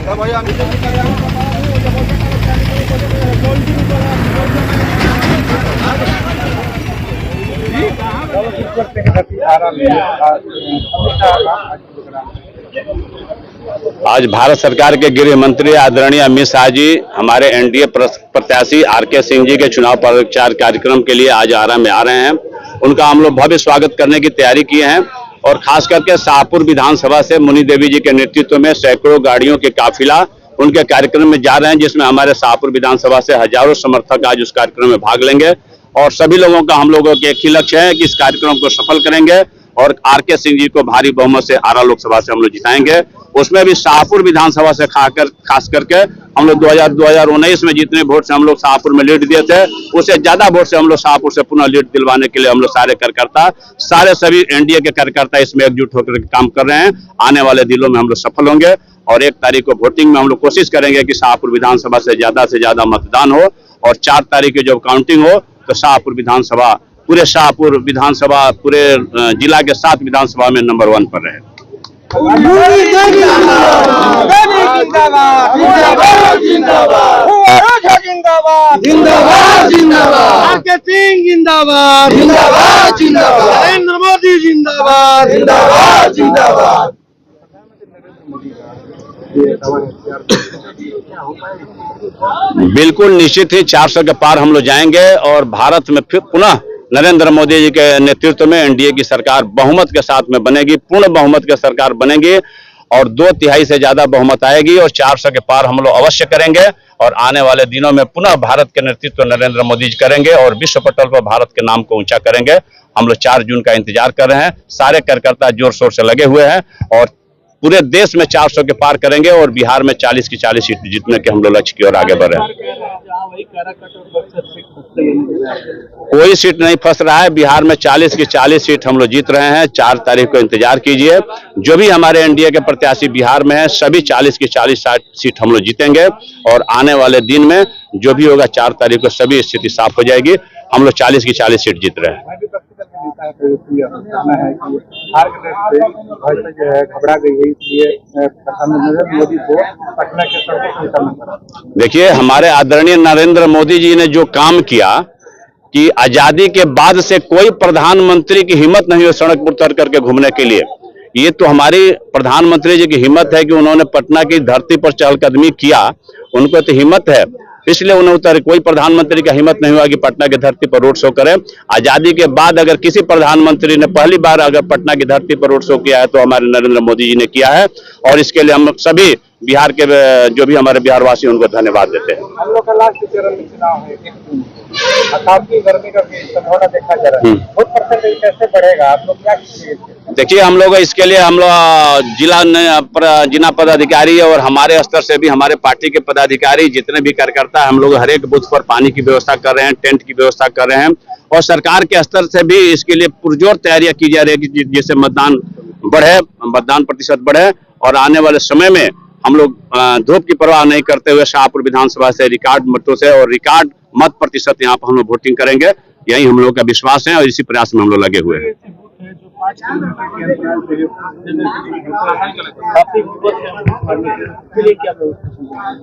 आज भारत सरकार के गृह मंत्री आदरणीय अमित शाह जी हमारे एनडीए प्रत्याशी आरके सिंह जी के चुनाव प्रचार कार्यक्रम के लिए आज आरा में आ रहे हैं। उनका हम लोग भव्य स्वागत करने की तैयारी किए हैं और खास करके शाहपुर विधानसभा से मुनि देवी जी के नेतृत्व में सैकड़ों गाड़ियों के काफिला उनके कार्यक्रम में जा रहे हैं, जिसमें हमारे शाहपुर विधानसभा से हजारों समर्थक आज उस कार्यक्रम में भाग लेंगे और सभी लोगों का हम लोगों के एक ही लक्ष्य है कि इस कार्यक्रम को सफल करेंगे और आरके सिंह जी को भारी बहुमत से आरा लोकसभा से हम लोग जिताएंगे। उसमें भी शाहपुर विधानसभा से खास करके हम लोग 2019 में जितने वोट से हम लोग शाहपुर में लीड दिए थे, उससे ज्यादा वोट से हम लोग शाहपुर से पुनः लीड दिलवाने के लिए हम लोग सारे कार्यकर्ता, सभी एनडीए के कार्यकर्ता इसमें एकजुट होकर काम कर रहे हैं। आने वाले दिनों में हम लोग सफल होंगे और 1 तारीख को वोटिंग में हम लोग कोशिश करेंगे कि शाहपुर विधानसभा से ज्यादा मतदान हो और 4 तारीख की जब काउंटिंग हो तो शाहपुर विधानसभा पूरे जिला के 7 विधानसभा में नंबर 1 पर रहे। नरेंद्र मोदी जिंदाबाद, जिंदाबाद जिंदाबाद। बिल्कुल निश्चित ही 400 के पार हम लोग जाएंगे और भारत में फिर पुनः नरेंद्र मोदी जी के नेतृत्व में एनडीए की सरकार बहुमत के साथ में बनेगी, पूर्ण बहुमत की सरकार बनेगी और 2/3 से ज्यादा बहुमत आएगी और 400 के पार हम लोग अवश्य करेंगे और आने वाले दिनों में पुनः भारत के नेतृत्व नरेंद्र मोदी जी करेंगे और विश्व पटल पर भारत के नाम को ऊंचा करेंगे। हम लोग 4 जून का इंतजार कर रहे हैं। सारे कार्यकर्ता जोर शोर से लगे हुए हैं और पूरे देश में 400 के पार करेंगे और बिहार में 40 की 40 सीट जीतने के हम लोग लक्ष्य की ओर आगे बढ़ रहे हैं। कोई सीट नहीं फंस रहा है। बिहार में 40 की 40 सीट हम लोग जीत रहे हैं। 4 तारीख को इंतजार कीजिए। जो भी हमारे एनडीए के प्रत्याशी बिहार में है सभी 40 की 40 सीट हम लोग जीतेंगे और आने वाले दिन में जो भी होगा 4 तारीख को सभी स्थिति साफ हो जाएगी। हम लोग 40 की 40 सीट जीत रहे हैं। देखिए, हमारे आदरणीय नरेंद्र मोदी जी ने जो काम किया कि आजादी के बाद से कोई प्रधानमंत्री की हिम्मत नहीं हो सड़क पर उतर करके घूमने के लिए। ये तो हमारी प्रधानमंत्री जी की हिम्मत है कि उन्होंने पटना की धरती पर चहलकदमी किया। उनको तो हिम्मत है, इसलिए उन्हें उतर। कोई प्रधानमंत्री का हिम्मत नहीं हुआ कि पटना की धरती पर रोड शो करे। आजादी के बाद अगर किसी प्रधानमंत्री ने पहली बार अगर पटना की धरती पर रोड शो किया है तो हमारे नरेंद्र मोदी जी ने किया है और इसके लिए हम सभी बिहार के जो भी हमारे बिहारवासी उनको धन्यवाद देते हैं। हम लोग का लास्ट चरण में चुनाव है, काफी गर्मी का संभावना देखा जा रहा है। वोट परसेंटेज कैसे बढ़ेगा, आप लोग क्या कीजिए? देखिए, हम लोग इसके लिए हम लोग जिला पदाधिकारी और हमारे स्तर से भी हमारे पार्टी के पदाधिकारी जितने भी कार्यकर्ता हम लोग हर एक बूथ पर पानी की व्यवस्था कर रहे हैं, टेंट की व्यवस्था कर रहे हैं और सरकार के स्तर से भी इसके लिए पुरजोर तैयारियां की जा रही है जिससे मतदान प्रतिशत बढ़े और आने वाले समय में हम लोग धूप की परवाह नहीं करते हुए शाहपुर विधानसभा से रिकॉर्ड मतों से और रिकॉर्ड मत प्रतिशत यहाँ पर हम लोग वोटिंग करेंगे। यही हम लोग का विश्वास है और इसी प्रयास में हम लोग लगे हुए हैं।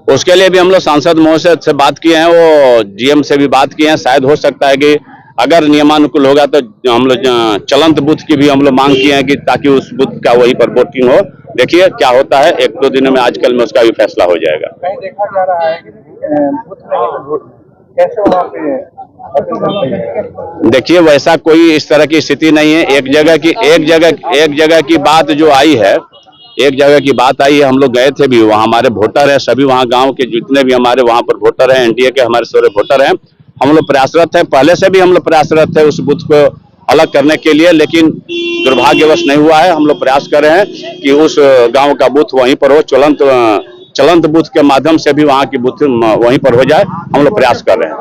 उसके लिए भी हम लोग सांसद महोदय से बात किए हैं, वो जीएम से भी बात किए हैं। शायद हो सकता है कि अगर नियमानुकूल होगा तो हम लोग चलंत बूथ की भी हम लोग मांग किए हैं कि ताकि उस बूथ का वहीं पर वोटिंग हो। देखिए क्या होता है, 1-2 दिनों में आजकल में उसका भी फैसला हो जाएगा। कहीं देखा जा रहा है कि कैसे वहाँ पे देखिए, वैसा कोई इस तरह की स्थिति नहीं है। एक जगह की बात जो आई है, एक जगह की बात आई है। हम लोग गए थे भी, वहाँ हमारे वोटर है, सभी वहाँ गांव के जितने भी हमारे वहाँ पर वोटर हैं, एनडीए के हमारे सारे वोटर हैं। हम लोग प्रयासरत हैं, पहले से भी हम लोग प्रयासरत है उस बूथ को अलग करने के लिए, लेकिन दुर्भाग्यवश नहीं हुआ है। हम लोग प्रयास कर रहे हैं कि उस गांव का बूथ वहीं पर हो, चलंत बूथ के माध्यम से भी वहाँ की बूथ वहीं पर हो जाए। हम लोग प्रयास कर रहे हैं।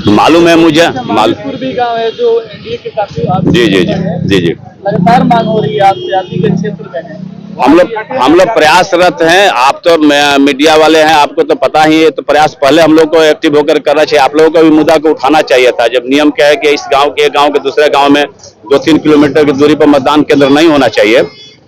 मालूम है मुझे, गाँव है जो एनडीए के काफी जी लगातार मांग हो रही है आपसे, आप ही के क्षेत्र में है, हम लोग प्रयासरत हैं। आप तो मीडिया वाले हैं, आपको तो पता ही है। तो प्रयास पहले हम लोग को एक्टिव होकर करना चाहिए। आप लोगों को भी मुद्दा को उठाना चाहिए था। जब नियम क्या है कि इस गांव के दूसरे गांव में 2-3 किलोमीटर की दूरी पर मतदान केंद्र नहीं होना चाहिए,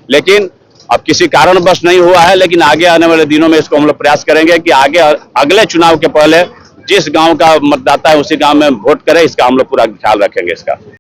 लेकिन अब किसी कारणवश नहीं हुआ है। लेकिन आगे आने वाले दिनों में इसको हम लोग प्रयास करेंगे कि आगे अगले चुनाव के पहले जिस गांव का मतदाता है उसी गांव में वोट करे। इसका हम लोग पूरा ख्याल रखेंगे इसका।